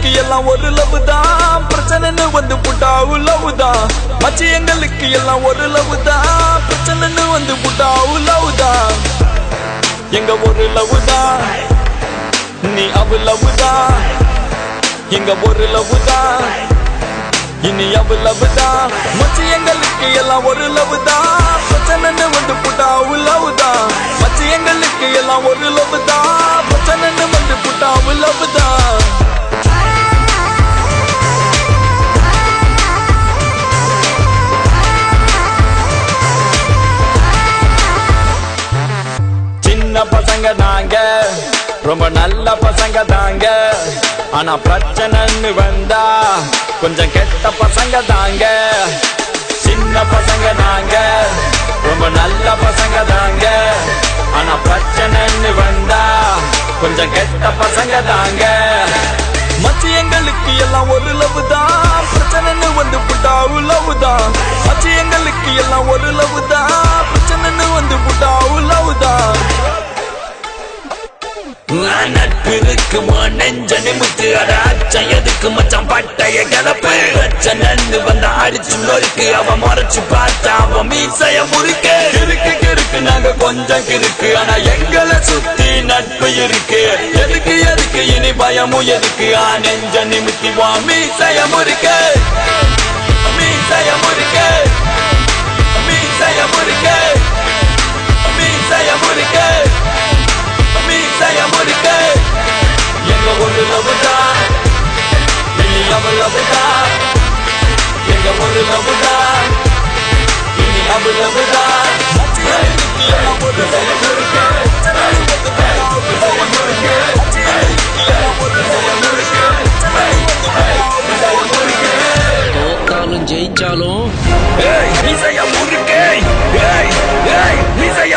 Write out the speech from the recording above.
எங்களுக்கு எல்லாம் ஒரு லவ் தான், பிரச்சனைன்னு வந்து புட்டா லவ் தான். மச்சி எங்களுக்கு எல்லாம் ஒரு லவ் தான், பிரச்சனைன்னு வந்து புட்டா லவ் தான். எங்க ஒரு லவ் தான், நீ அவ லவ் தான். எங்க ஒரு லவ் தான், இனி அவ லவ் தான். மச்சி எங்களுக்கு எல்லாம் ஒரு லவ் தான், பிரச்சனைன்னு வந்து புட்டா லவ் தான். மச்சி எங்களுக்கு எல்லாம் ஒரு லவ் தான், பிரச்சனைன்னு வந்து புட்டா லவ் தான். சின்ன பசங்க தாங்க, ரொம்ப நல்ல பசங்க தாங்க. ஆனா பிரச்சனைன்னு வந்தா கொஞ்சம் கெட்ட பசங்க தாங்க. சின்ன பசங்க தாங்க, ரொம்ப நல்ல பசங்க தாங்க. ஆனா பிரச்சனைன்னு வந்தா கொஞ்சம் கெட்ட பசங்க தாங்க. மச்சி எங்களுக்கு எல்லாம் ஒரு லவ் தான், பிரச்சனைன்னு வந்து புட்டா லவ் தான். மச்சி எங்களுக்கு எல்லாம் ஒரு லவ் தான், பிரச்சனைன்னு வந்து புட்டா லவ் தான். நட்பு இருக்குமா நெஞ்ச நிமித்து அடாச்சம் எதுக்கு மச்சான் பட்டைய கிளப்பு. பிரச்சனைன்னு வந்த அடிச்சு நொறுக்கு, அவ முறைச்சு பார்த்தா அவ மீசைய முறுக்கு. கிறுக்கு கிறுக்கு நாங்க கொஞ்சம் கிறுக்கு, ஆனா எங்களை சுத்தி நட்பு இருக்கு. எதுக்கு எதுக்கு இனி பயமும் எதுக்கு, நெஞ்ச நிமித்தி வா மீசைய முறுக்கு. மீசைய முறுக்கு, மீசைய முறுக்கு, மீசைய முறுக்கு, மீசைய முறுக்கு. எங்க ஒரு லவ் தான், இனி அவ லவ் தான். எங்க ஒரு லவ் தான், இனி அவ லவ் தான். தோத்தாலும் ஜெயிச்சாலும் மீசைய முறுக்கு, மீசைய